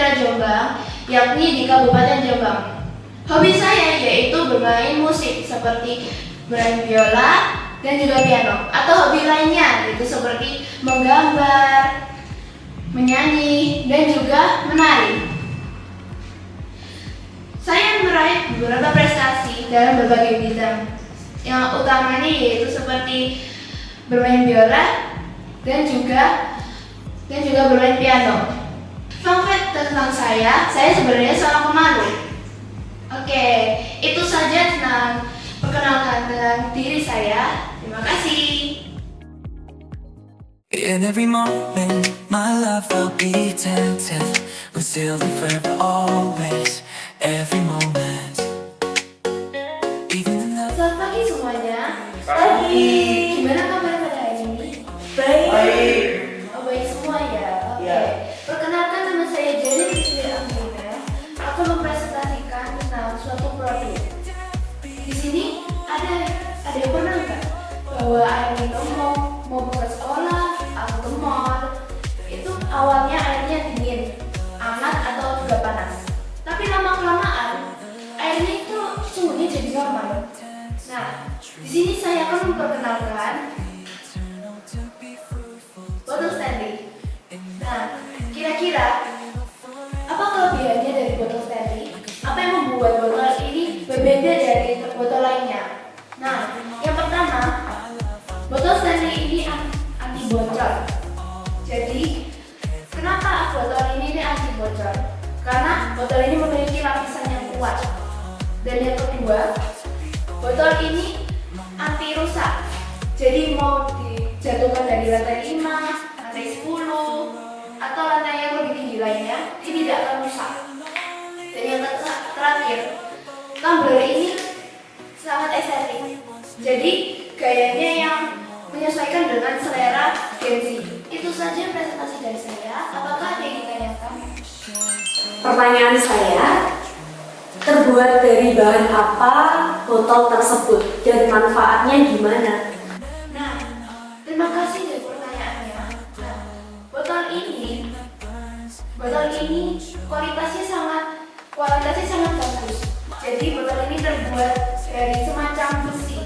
daerah Jombang, yakni di Kabupaten Jombang. Hobi saya yaitu bermain musik seperti bermain biola dan juga piano, atau hobi lainnya yaitu seperti menggambar, menyanyi, dan juga menari. Saya meraih beberapa prestasi dalam berbagai bidang. Yang utamanya yaitu seperti bermain biola dan juga bermain piano. Fun fact tentang saya sebenarnya seorang pemalu. Oke, itu saja tentang perkenalkan tentang diri saya. Terima kasih. In every moment, my love will be tempted, concealed forever, always, every moment. Even in the Selamat pagi semuanya. Pagi. Gimana kabar pada hari ini? Baik. Oh, baik semua ya. Oke. Ya. Perkenalkan, nama saya Jenny Fitri Amrina. Aku mempresentasikan tentang suatu produk. Di sini ada yang pernah nggak bawa air minum mau ke sekolah atau ke mall? Itu awalnya airnya dingin, hangat atau juga panas. Tapi lama kelamaan airnya itu sungguhnya jadi normal. Nah, di sini saya akan memperkenalkan botol Stanley. Nah, kira-kira apa kelebihannya dari botol Stanley? Apa yang membuat botol ini berbeda dari botol lainnya? Nah, yang pertama, botol Stanley ini anti bocor. Jadi, kenapa botol ini anti bocor? Karena botol ini memiliki lapisan yang kuat. Dan yang kedua, botol ini anti rusak. Jadi mau dijatuhkan dari lantai 5, lantai 10, atau lantai yang lebih tinggi lainnya, ini tidak akan rusak. Dan yang terakhir, tumbler ini sangat estetik. Jadi gayanya yang menyesuaikan dengan selera Gen Z. Itu saja presentasi dari saya. Apakah ada yang ditanyakan? Pertanyaan saya, terbuat dari bahan apa botol tersebut dan manfaatnya gimana? Nah, terima kasih dari pertanyaannya. Nah, botol ini kualitasnya sangat bagus. Jadi botol ini terbuat dari semacam besi.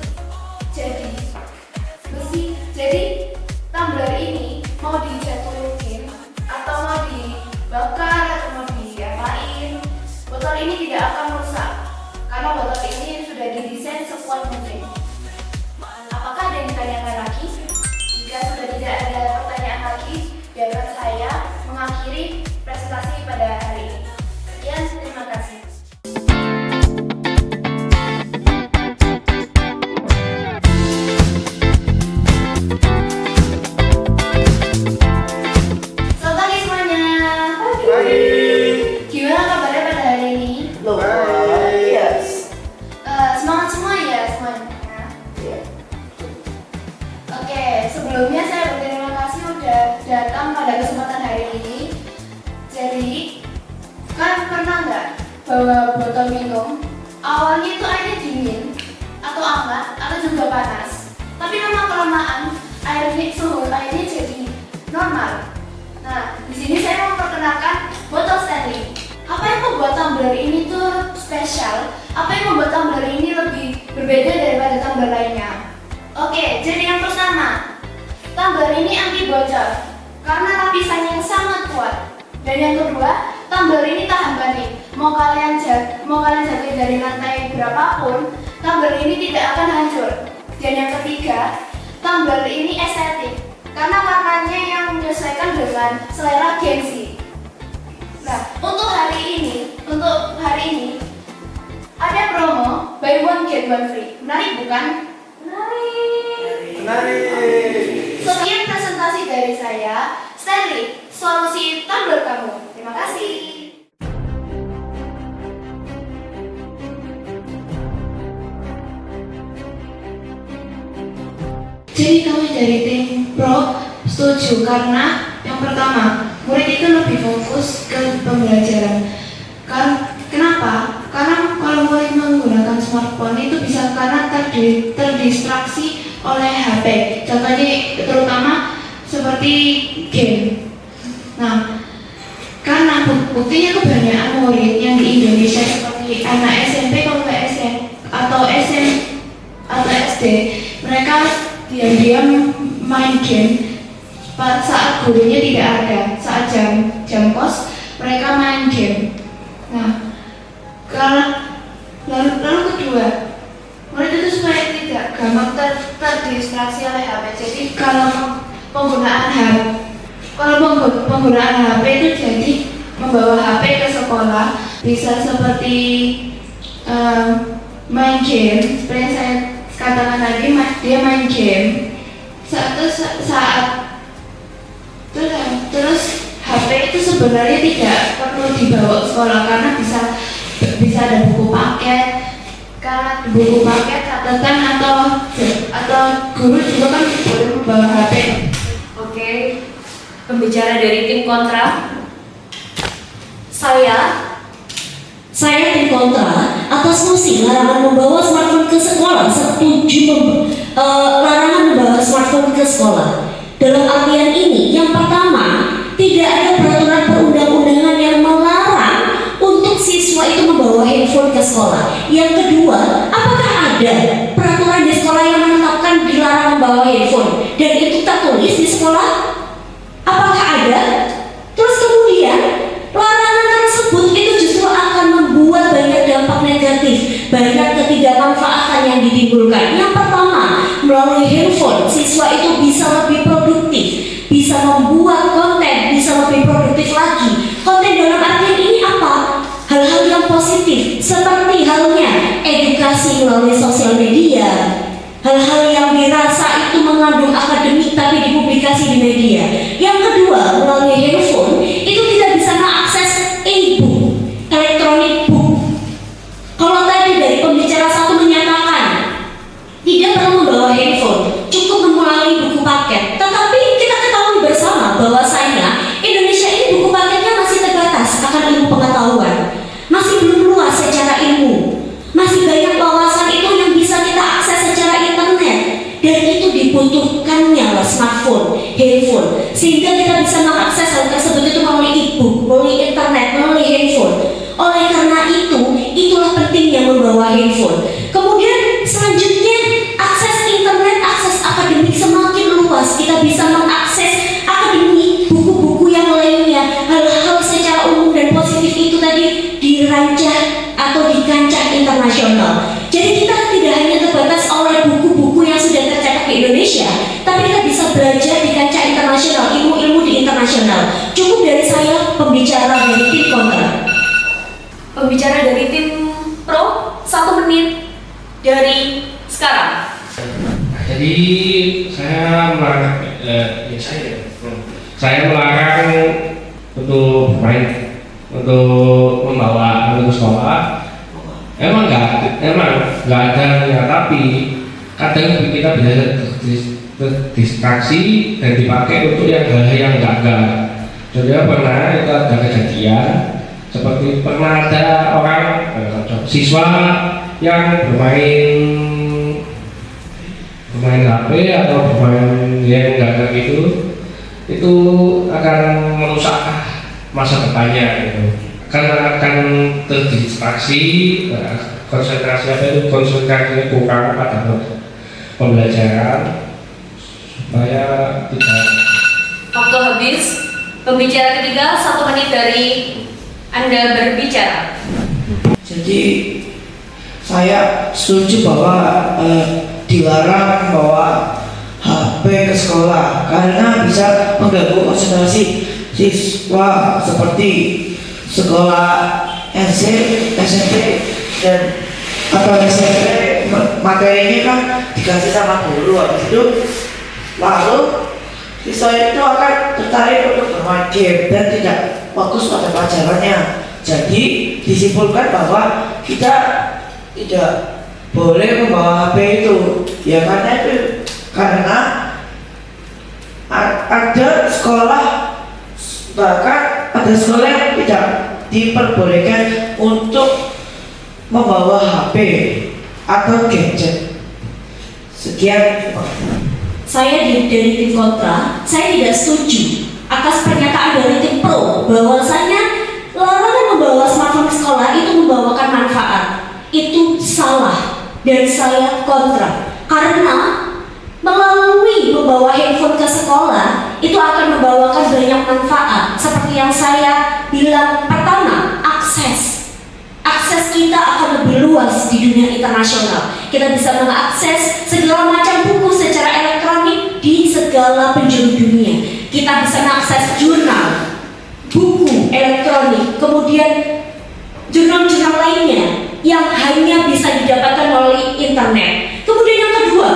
Jadi tumbler ini mau dijatuhin atau mau dibakar atau mau diapain, botol ini tidak akan rusak karena botol ini sudah didesain sekuat mungkin. Apakah ada yang ditanyakan lagi? Jika sudah tidak ada pertanyaan lagi, biarkan saya mengakhiri presentasi pada hari ini. Sekian, terima kasih. Selamat pagi semuanya. Gimana kabarnya pada hari ini? Yes. Semangat semua ya semuanya. Oke, sebelumnya saya berterima kasih udah datang pada kesempatan hari ini. Jadi, kan pernah nggak bawa botol minum? Awalnya itu airnya dingin, atau hangat, atau juga panas. Tapi lama kelamaan suhu airnya jadi normal. Nah, di sini saya mau memperkenalkan botol Stanley. Apa yang membuat tumbler ini tuh spesial? Apa yang membuat tumbler ini lebih berbeda daripada tumbler lainnya? Oke, jadi yang pertama, tumbler ini anti bocor karena lapisannya yang sangat kuat. Dan yang kedua, tumbler ini tahan banting. Mau kalian jatuh dari lantai berapapun, tumbler ini tidak akan hancur. Dan yang ketiga, tumbler ini estetik karena warnanya yang menyesuaikan dengan selera Gen Z. Nah, untuk hari ini ada promo buy one get one free. Menarik bukan? Menarik. Sekian presentasi dari saya, Stanley, solusi tumbler kamu. Terima kasih. Jadi kami dari tim Pro setuju karena yang pertama, murid itu lebih fokus ke pembelajaran. Kenapa? Karena kalau murid menggunakan smartphone itu bisa karena terdistraksi oleh HP. Contohnya terutama seperti game. Nah, karena buktinya kebanyakan murid yang di Indonesia seperti anak SMP kalau nggak atau SD, mereka diam-diam main game saat gurunya tidak ada, saat jam kos mereka main game. Nah, lalu kedua, murid itu supaya tidak gampang terdistraksi oleh HP. Jadi kalau penggunaan HP itu jadi membawa HP ke sekolah bisa seperti main game, seperti yang saya katakan tadi, dia main game. Terus HP itu sebenarnya tidak perlu dibawa ke sekolah karena bisa ada buku paket. Karena buku paket, catatan atau guru juga kan boleh membawa HP. Oke, pembicara dari tim kontra. Saya tim kontra atas mosi larangan membawa smartphone ke sekolah. Setuju larangan membawa smartphone ke sekolah. Dalam artian ini, yang pertama, tidak ada peraturan perundang-undangan yang melarang untuk siswa itu membawa handphone ke sekolah. Yang kedua, apakah ada peraturan di sekolah yang menetapkan dilarang membawa handphone dan itu tertulis di sekolah? Apakah ada? Terus kemudian larangan tersebut itu justru akan membuat banyak dampak negatif, banyak ketidakmanfaatan yang ditimbulkan. Yang pertama, melalui handphone siswa itu bisa lebih produktif, bisa membuat konten, bisa lebih produktif lagi. Konten dalam artian ini apa? Hal-hal yang positif, seperti halnya edukasi melalui sosial media, hal-hal yang dirasa itu mengandung akademik tapi dipublikasi di media. Yang kedua, melalui handphone itu tidak bisa mengakses e-book, electronic book. Kalau tadi dari pembicara satu menyatakan tidak perlu membawa handphone, cukup melalui buku paket. Tetapi kita ketahui bersama bahwasanya Indonesia ini buku paketnya masih terbatas akan ilmu pengetahuan, masih belum luas secara ilmu, masih banyak wawasan itu yang bisa kita akses secara internet, dan itu dibutuhkannya lah smartphone, handphone, sehingga kita bisa mengakses hal tersebut itu melalui e-book, melalui internet, melalui handphone. Oleh karena itu, itulah pentingnya membawa handphone. Kemudian selanjutnya, akses internet, akses akademik semakin luas. Kita bisa mengakses akademik, buku-buku yang lainnya, hal-hal secara umum dan positif itu tadi dirancang atau di kancah internasional. Jadi kita tidak hanya terbatas oleh buku-buku yang sudah tercetak di Indonesia, tapi kita bisa belajar di kancah internasional, ilmu-ilmu di internasional. Cukup dari saya, pembicara dari tim kontra. Pembicara dari tim pro, 1 menit dari sekarang. Jadi saya melarang, saya melarang untuk membawa anak ke sekolah. Emang nggak ada ya, tapi kadang kita bisa terdistraksi dan dipakai untuk hal-hal yang enggak. Jadi pernah itu ada kejadian seperti pernah ada orang siswa yang bermain HP atau bermain yang enggak itu akan merusak masa depannya gitu. Karena akan terdistraksi, konsentrasinya kurang pada pembelajaran supaya tidak. Waktu habis. Pembicara ketiga, 1 menit dari Anda berbicara. Jadi saya setuju bahwa dilarang bawa HP ke sekolah karena bisa mengganggu konsentrasi siswa seperti sekolah SD, SMP dan atau SMP. Materinya kan dikasih sama guru, habis itu lalu siswa itu akan tertarik untuk bermain game dan tidak fokus pada pelajarannya. Jadi disimpulkan bahwa kita tidak boleh membawa HP itu, ya karena ada sekolah, bahkan ada sekolah yang tidak diperbolehkan untuk membawa HP atau gadget. Sekian. Saya dari tim kontra, saya tidak setuju atas pernyataan dari tim pro bahwasanya membawa smartphone ke sekolah itu membawakan manfaat. Itu salah dan saya kontra. Karena melalui membawa handphone ke sekolah itu akan membawakan banyak manfaat. Seperti yang saya bilang pertama, akses kita akan lebih luas di dunia internasional. Kita bisa mengakses segala macam buku secara elektronik di segala penjuru dunia. Kita bisa mengakses jurnal, buku elektronik, kemudian jurnal-jurnal lainnya yang hanya bisa didapatkan melalui internet. Kemudian yang kedua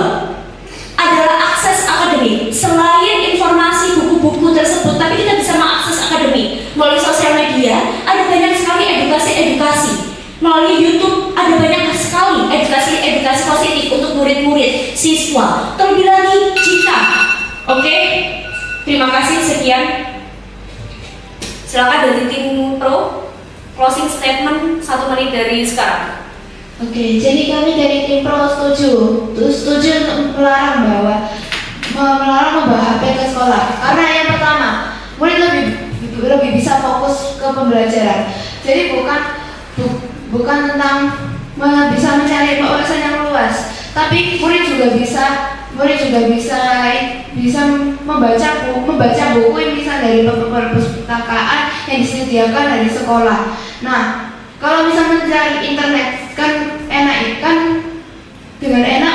adalah akses akademik. Selain informasi buku-buku tersebut, tapi kita bisa mengakses akademik melalui sosial media. Ada banyak sekali edukasi-edukasi. Melalui YouTube ada banyak sekali edukasi positif untuk murid-murid, siswa. Terlebih lagi jika, oke, terima kasih, sekian. Silakan dari tim pro closing statement 1 menit dari sekarang. Oke, jadi kami dari tim pro setuju untuk melarang membawa HP ke sekolah. Karena yang pertama, murid lebih bisa fokus ke pembelajaran. Jadi bukan tentang bisa mencari wawasan yang luas, tapi murid juga bisa membaca buku yang bisa dari perpustakaan yang disediakan dari sekolah. Nah, kalau bisa mencari internet kan enak, kan dengan enak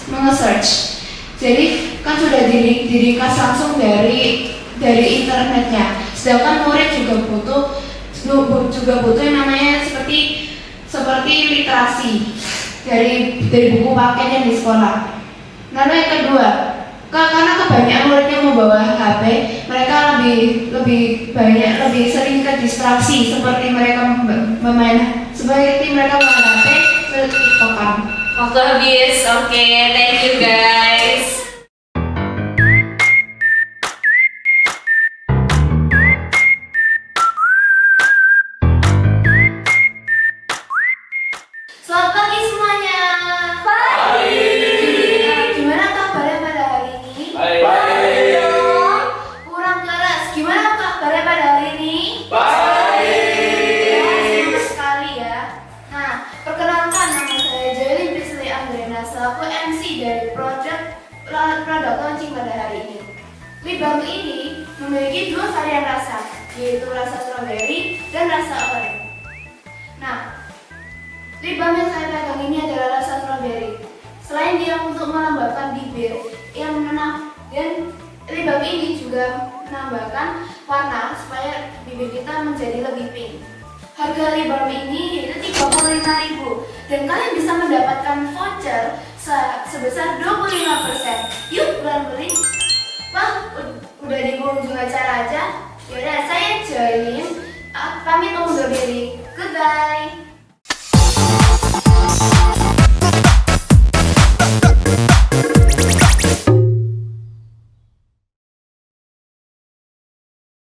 menge-search. Jadi kan sudah diringkas langsung dari internetnya. Sedangkan murid juga butuh yang namanya seperti literasi dari buku paket yang di sekolah. Lalu yang kedua, karena kebanyakan murid yang membawa HP, mereka lebih sering ke distraksi seperti mereka bermain HP seperti TikTokan. Waktu habis, oke, thank you guys. Selamat pagi semuanya. Pagi. Gimana kabarnya pada hari ini? Baik. Kurang keras. Gimana kabarnya pada hari ini? Baik. Semangat sekali ya. Nah, perkenalkan, nama saya Jelly Prisley Andrena selaku MC dari produk launching pada hari ini. Lip balm ini memiliki 2 varian rasa, yaitu rasa strawberry dan rasa orange. Nah, lip balm yang saya pegang ini adalah rasa strawberry. Selain dia untuk melembabkan bibir yang menenang, dan lip balm ini juga menambahkan warna supaya bibir kita menjadi lebih pink. Harga lip balm ini yaitu 35.000 dan kalian bisa mendapatkan voucher sebesar 25%. Yuk, buruan beli. Wah, udah di penghujung acara aja. Yaudah,